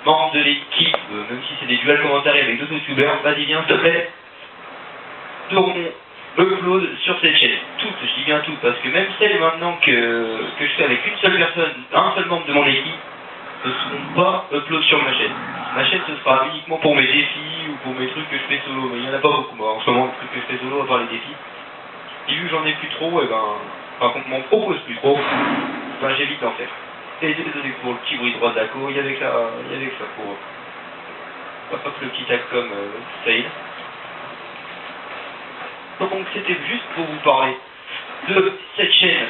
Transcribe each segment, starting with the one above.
membre de l'équipe, même si c'est des duels commentaires avec d'autres youtubeurs, vas-y viens s'il te plaît, feront upload sur cette chaîne. Toutes, je dis bien toutes, parce que même celles maintenant que je fais avec une seule personne, un seul membre de mon équipe, ne seront pas upload sur ma chaîne. Ma chaîne ce sera uniquement pour mes défis ou pour mes trucs que je fais solo, mais il n'y en a pas beaucoup moi en ce moment, les trucs que je fais solo à part les défis. Et vu que j'en ai plus trop, et enfin qu'on m'en propose plus trop, j'évite d'en faire. Et désolé pour le petit bruit droit de la co, il y avait que ça pour pas que le petit Accom fail. Donc c'était juste pour vous parler de cette chaîne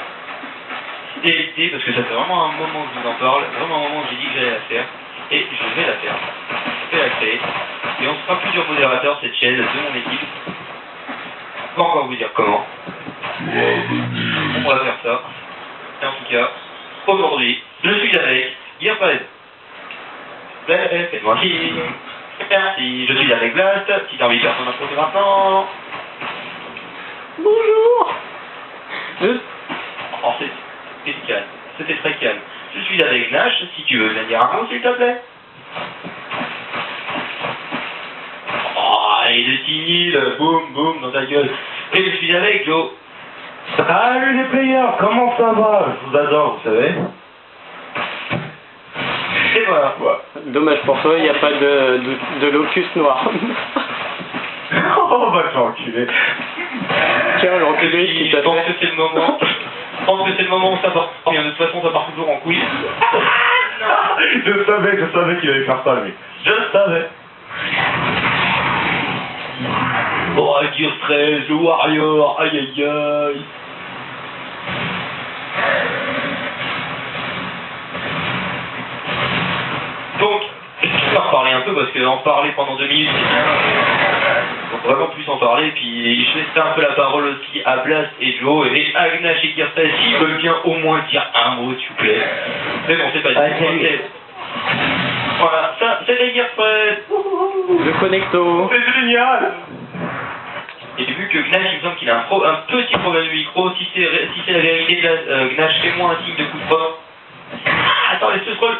DLT, parce que ça fait vraiment un moment que je vous en parle, vraiment un moment que j'ai dit que j'allais la faire, et je vais la faire, je vais la créer, et on sera plusieurs modérateurs cette chaîne de mon équipe, pas encore vous dire comment, on va faire ça, et en tout cas, aujourd'hui, je suis avec Gearpad, faites-moi signe, merci, je suis avec Blast, petite invitation d'approcher maintenant. Bonjour. Oh, c'était calme, c'était très calme. Je suis avec Nash, si tu veux venir dire un mot s'il te plaît. Oh, et le timide, boum, boum, dans ta gueule. Et je suis avec Joe. Salut les players, comment ça va? Je vous adore, vous savez. Et voilà. Dommage pour toi, il n'y a pas de locus noir. Oh bah t'es enculé. Tiens, le reculé qui Je pense que c'est le moment. Je pense que c'est le moment où ça part. Bien, de toute façon, ça part toujours en couille. Je savais qu'il allait faire ça, lui. Je savais. Oh, Gear 13, le Warrior, aïe aïe aïe. Donc, je vais en parler un peu parce qu'en parler pendant 2 minutes, c'est bien. Faut vraiment plus en parler, puis je laisse un peu la parole aussi à Blast et Joe et Agnash et Gearfest s'ils veulent bien au moins dire un mot s'il vous plaît. Mais bon, c'est pas dit. Voilà, ça c'était Gearfest. Le connecto. C'est génial. Et vu que Gnash il me semble qu'il a un petit problème de micro, si c'est la vérité, Gnash fais-moi un signe de coup de poing. Ah, attends, laisse-le scroll.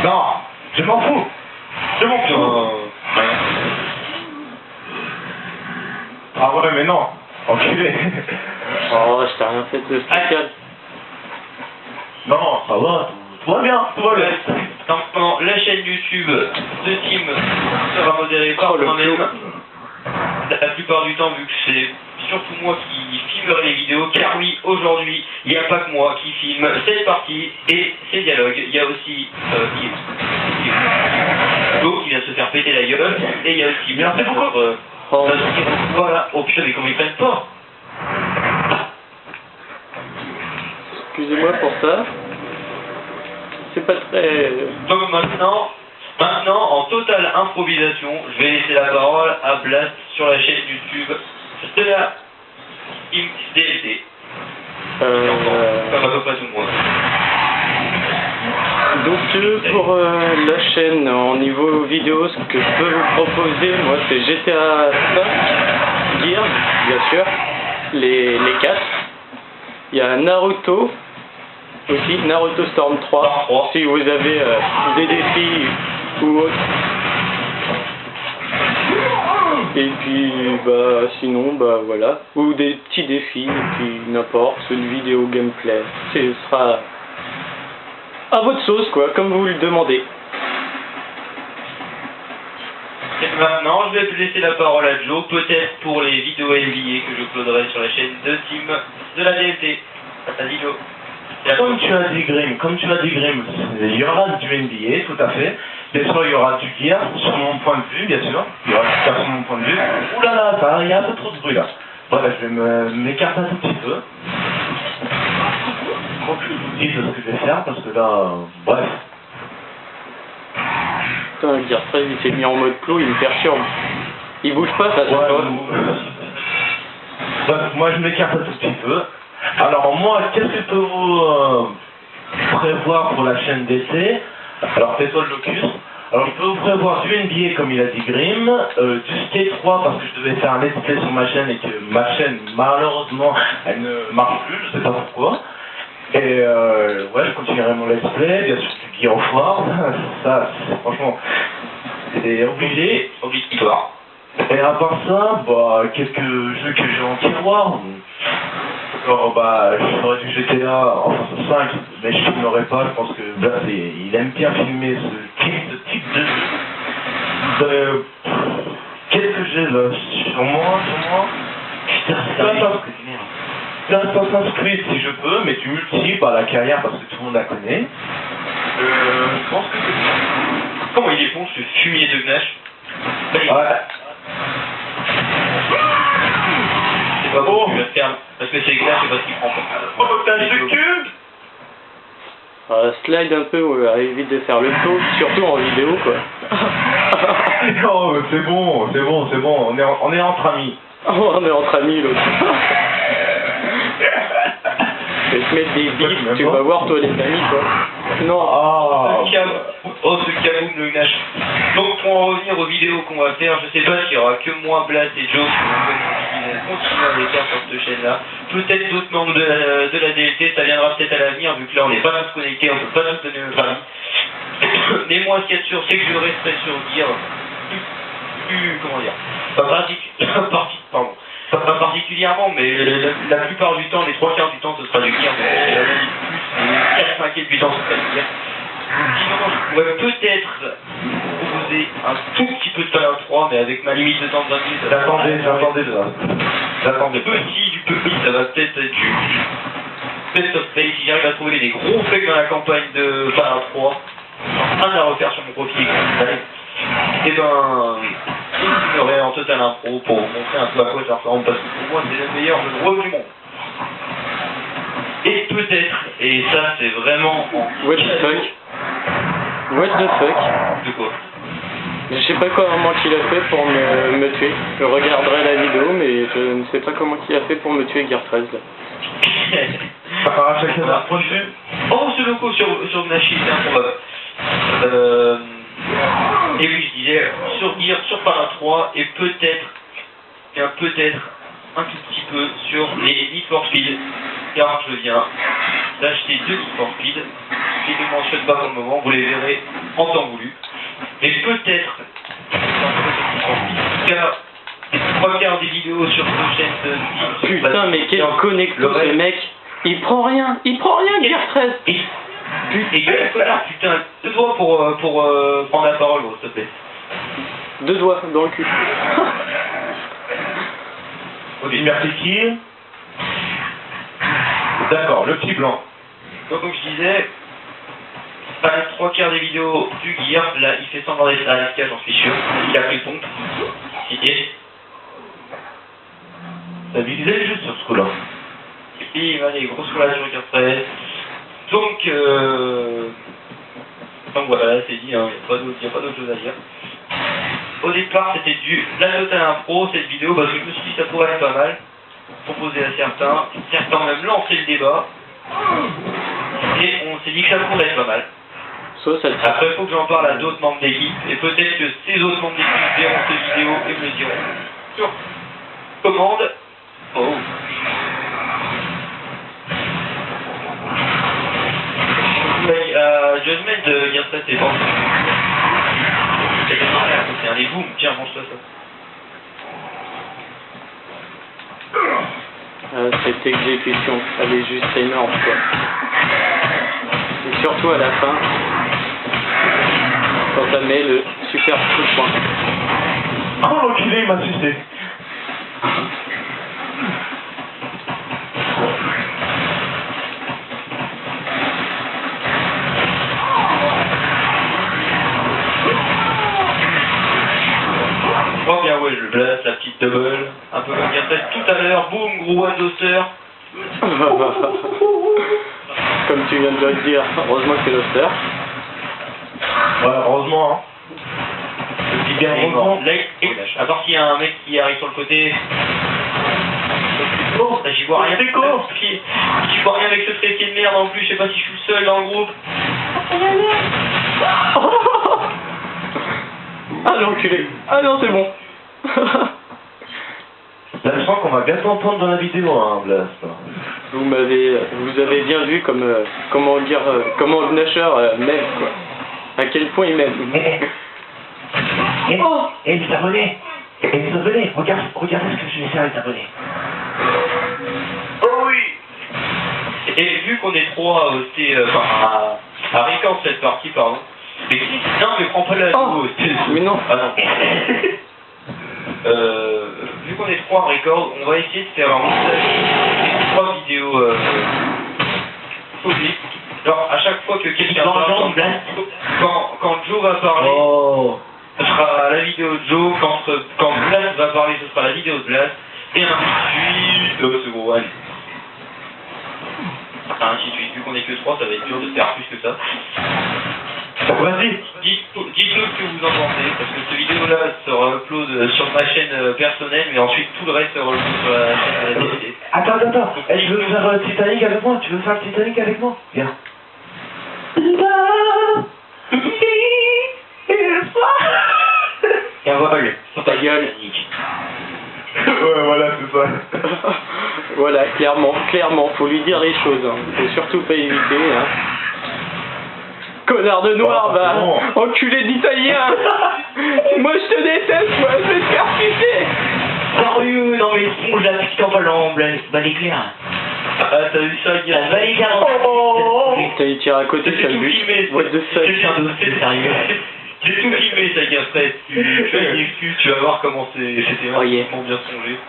Non, je m'en fous. Je m'en fous. Ah ouais, mais non. Enculé. Oh, je t'ai rien fait de spécial. Non, ça va. Tout va bien, tout va bien. Maintenant, la chaîne YouTube de Team sera modérée par moi-même. La plupart du temps, vu que c'est surtout moi qui filmerai les vidéos, car oui, aujourd'hui, il n'y a pas que moi qui filme cette partie et ces dialogues. Il y a aussi Joe qui vient de se faire péter la gueule, et il y a aussi Merci beaucoup. Voilà, oh putain, mais comment ils prennent pas? Excusez-moi pour ça. C'est pas très... Donc maintenant, en totale improvisation, je vais laisser la parole à Blast sur la chaîne YouTube de la Team DLT. Comme à peu près tout le monde. Donc pour la chaîne en niveau vidéo, ce que je peux vous proposer, moi c'est GTA 5, Gears, bien sûr, les 4. Il y a Naruto, aussi Naruto Storm 3, si vous avez des défis ou autre. Et puis bah sinon bah voilà, ou des petits défis, et puis n'importe, une vidéo gameplay, ce sera à votre sauce quoi, comme vous le demandez. Et maintenant, je vais laisser la parole à Joe, peut-être pour les vidéos NBA que je uploaderai sur la chaîne de Team de la DLT. Vas-y Joe. Comme tu as dit Grim, il y aura du NBA, tout à fait. Bien sûr, il y aura du Gear, sur mon point de vue, bien sûr. Il y aura du Gear sur mon point de vue. Ouh là là, il y a un peu trop de bruit là. Voilà, je vais m'écarter un tout petit peu. Faut que je vous dise ce que je vais faire, parce que là, bref. Putain, le Gear 13 il s'est mis en mode clos, il me perturbe. Il bouge pas, ça se voit. Bref, moi je m'écarte un tout petit peu. Alors moi, qu'est-ce que je peux vous prévoir pour la chaîne DC? Alors tais-toi le locus. Alors je peux vous prévoir du NBA comme il a dit Grim, du Skate 3 parce que je devais faire un let's play sur ma chaîne et que ma chaîne malheureusement elle ne marche plus, je sais pas pourquoi. Et ouais, je continuerai mon let's play, bien sûr du Gear of War, ça, franchement, c'est obligé. Obligatoire. Et à part ça, bah, quelques jeux que j'ai en tiroir. Alors, bah, je ferais du GTA, enfin 5, mais je filmerai pas, je pense que Blas, il aime bien filmer ce type de jeu. Qu'est-ce que j'ai là sur moi Putain, c'est Assassin's Creed si je peux, mais tu multiples par la carrière parce que tout le monde la connaît. Je pense que c'est... Comment il éponge ce fumier de Gnash? Ouais. C'est pas bon, tu vas te faire... Parce que c'est Gnash, c'est parce qu'il prend pas. Oh, t'as un jeu cul. Slide un peu, ouais, évite de faire le saut, surtout en vidéo quoi. Non, c'est bon, on est entre amis. On est entre amis l'autre. Je vais te mettre des bifs, tu vas voir toi les amis quoi. Non. Ce caboum le Gnash. Donc pour en revenir aux vidéos qu'on va faire, je sais pas s'il y aura que moi, Blas et Joe qui vont continuer à les faire sur cette chaîne là. Peut-être d'autres membres de la DLT, ça viendra peut-être à l'avenir vu que là on n'est pas tous connectés, on peut pas tous donner notre avis. Mais moi ce qu'il y a de sûr c'est que je resterai sur Gear plus comment dire, pas particulièrement, mais la plupart du temps, les 3/4 du temps ce sera du Gear, mais plus 4/5 du temps ce sera du Gear. Sinon, je pourrais peut-être proposer un tout petit peu de Fallout 3, mais avec ma limite de temps de 20 minutes. J'attendais petit du petit, ça va peut-être être du best of play. Si j'arrive à trouver des gros feuilles dans la campagne de Fallout 3, un à refaire sur mon profil, et ben, je filmerai en total impro pour vous montrer un peu à quoi ça ressemble, parce que pour moi c'est le meilleur jeu de rôle du monde. Et peut-être, et ça c'est vraiment... What the fuck? What the fuck? De quoi? Je sais pas comment il a fait pour me tuer. Je regarderai la vidéo, mais je ne sais pas comment il a fait pour me tuer Gear 13 là. Chacun d'un point de vue. Oh, ce loco sur Gnashi, c'est improbable. Et oui, je disais, sur Gear, sur Fallout 3, et peut-être un tout petit peu sur les Need for Speed, car je viens d'acheter 2 Need for Speed. Je ne les mentionne pas pour le moment, vous les verrez en temps voulu. Et peut-être, car les 3/4 des vidéos sur cette chaîne de Putain, mais quel connecteur ce mec! Il prend rien, Gear 13! Et quel connard, putain, 2 doigts pour prendre la parole, s'il te plaît. 2 doigts dans le cul. Merci qui? D'accord, le petit blanc. Donc comme je disais, pas les 3/4 des vidéos du Gear, là il fait semblant d'être à l'AFK, j'en suis sûr. Il a pris le pompe. Cité. T'as visé juste sur ce coup-là. Et puis allez, grosse relation sur Gear 13. Donc voilà, c'est dit, hein, il n'y a pas d'autre chose à dire. Au départ, c'était la totale impro, cette vidéo, parce que je me suis dit que ça pourrait être pas mal. Proposer à certains ont même lancé le débat. Et on s'est dit que ça pourrait être pas mal. Après, il faut que j'en parle à d'autres membres d'équipe, et peut-être que ces autres membres d'équipe verront cette vidéo et me le diront. Sur commande. Oh. Judgment de Gear 13 c'est bon. C'est un des booms, tiens, mange-toi ça. Cette exécution, elle est juste énorme quoi. Et surtout à la fin, quand ça met le super coup de poing. Oh l'enculé, il m'a sucé. Oh bien ouais, je blast, la petite double, un peu comme Gear 13 tout à l'heure, boum, gros one toaster. Comme tu viens de le dire, heureusement que c'est l'oster. Ouais, heureusement hein. Le petit bien heureusement. Là, à part s'il y a un mec qui arrive sur le côté. Oh, là, j'y vois rien. C'est con. J'y vois rien avec ce trépied de merde en plus, je sais pas si je suis seul dans le groupe. Ah l'enculé. Ah non c'est bon. Là je sens qu'on va bientôt entendre dans la vidéo hein, Blast. vous avez bien vu comme, comment dire, comment Gnasher m'aime, quoi. À quel point il m'aime. Les abonnés, regardez ce que je vais faire, les abonnés. Oh oui. Et vu qu'on est trois à hoster, à record cette partie, pardon. Mais non, mais prends pas la vidéo. Mais non. Ah non. Vu qu'on est trois à record, on va essayer de faire un montage des 3 vidéos posées. Alors, à chaque fois que quelqu'un parle, quand Joe va parler, ce sera la vidéo de Joe. Quand Blast va parler, ce sera la vidéo de Blast. Et ainsi de suite. C'est gros, allez. Ainsi de suite. Vu qu'on est que 3, ça va être dur de faire plus que ça. Vas-y. Dites-nous ce que vous en pensez, parce que cette vidéo-là sera upload sur ma chaîne personnelle, mais ensuite tout le reste sera upload sur la chaîne de la TNT. Attends. Tu veux faire Titanic avec moi? Tu veux faire le Titanic avec moi? Viens. Carole, Ta gueule. Ouais, voilà, c'est ça. Voilà, clairement, faut lui dire les choses, hein. Faut surtout pas éviter, hein. Connard de noir, bon. enculé d'italien. Moi je te déteste, moi, je vais te faire sucer. Sérieux, non mais on l'a piqué en ballon, bah l'éclair. Ah, t'as vu ça, Guy? T'as eu tiré à côté, ça le but. What the fuck? C'est sérieux. J'ai tout filmé, ça, Guy, après. Tu as une excuse, tu vas voir comment c'était vraiment bien songé.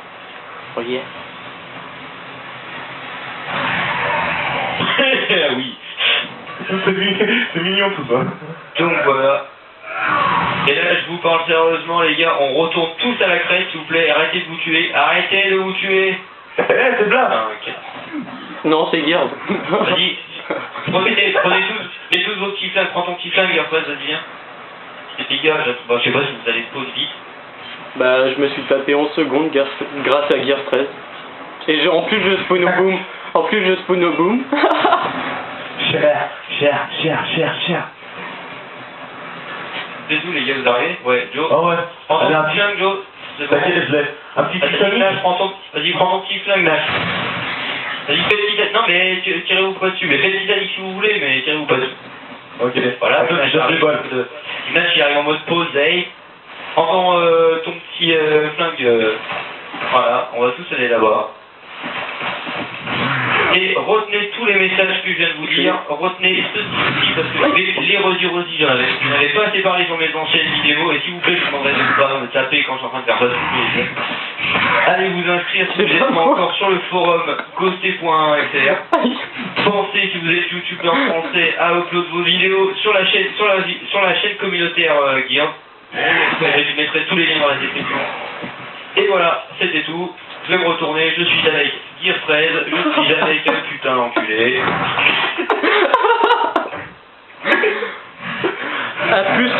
Oh yeah. Oui. C'est mignon tout ça. Donc voilà. Et là, je vous parle sérieusement, les gars, on retourne tous à la crête, s'il vous plaît. Arrêtez de vous tuer. Arrêtez de vous tuer. C'est Blas. Ah, ok. Non, c'est Gears. Vas-y. Prenez tous vos petits flingues. Prends ton petit flingue et après, vas-y, viens. Et les gars, je sais pas si vous allez pause vite. Bah, je me suis tapé 11 secondes grâce à Gears 13. Et en plus, je spawn au boom. Cher. C'est tout, les gars, vous arrivez? Ouais, Joe. Oh ouais. Prends ton Allez, petit flingue, Joe. C'est bon. T'inquiète, je l'ai. Un petit Titanic. Vas-y, prends ton petit flingue, Nash. Vas-y, faites le Titanic. Non, mais tirez-vous pas dessus. Mais faites le Titanic si vous voulez, mais tirez-vous pas dessus. Ok. Voilà, Nash, il arrive en mode pause, hey. Prends ton petit flingue. Voilà, on va tous aller là-bas. Et retenez tous les messages que je viens de vous dire, retenez ceci parce que les redis, j'en avais pas assez parlé sur mes anciennes vidéos, et s'il vous plaît, je vous demanderai de ne pas me taper quand je suis en train de faire ça. Allez vous inscrire si vous êtes encore sur le forum ghosté.fr. Pensez, si vous êtes youtubeur français, à upload vos vidéos sur la chaîne communautaire Gears. Je mettrai tous les liens dans la description. Et voilà, c'était tout. Je vais me retourner, je suis avec Gears 13, je suis avec un putain d'enculé. À plus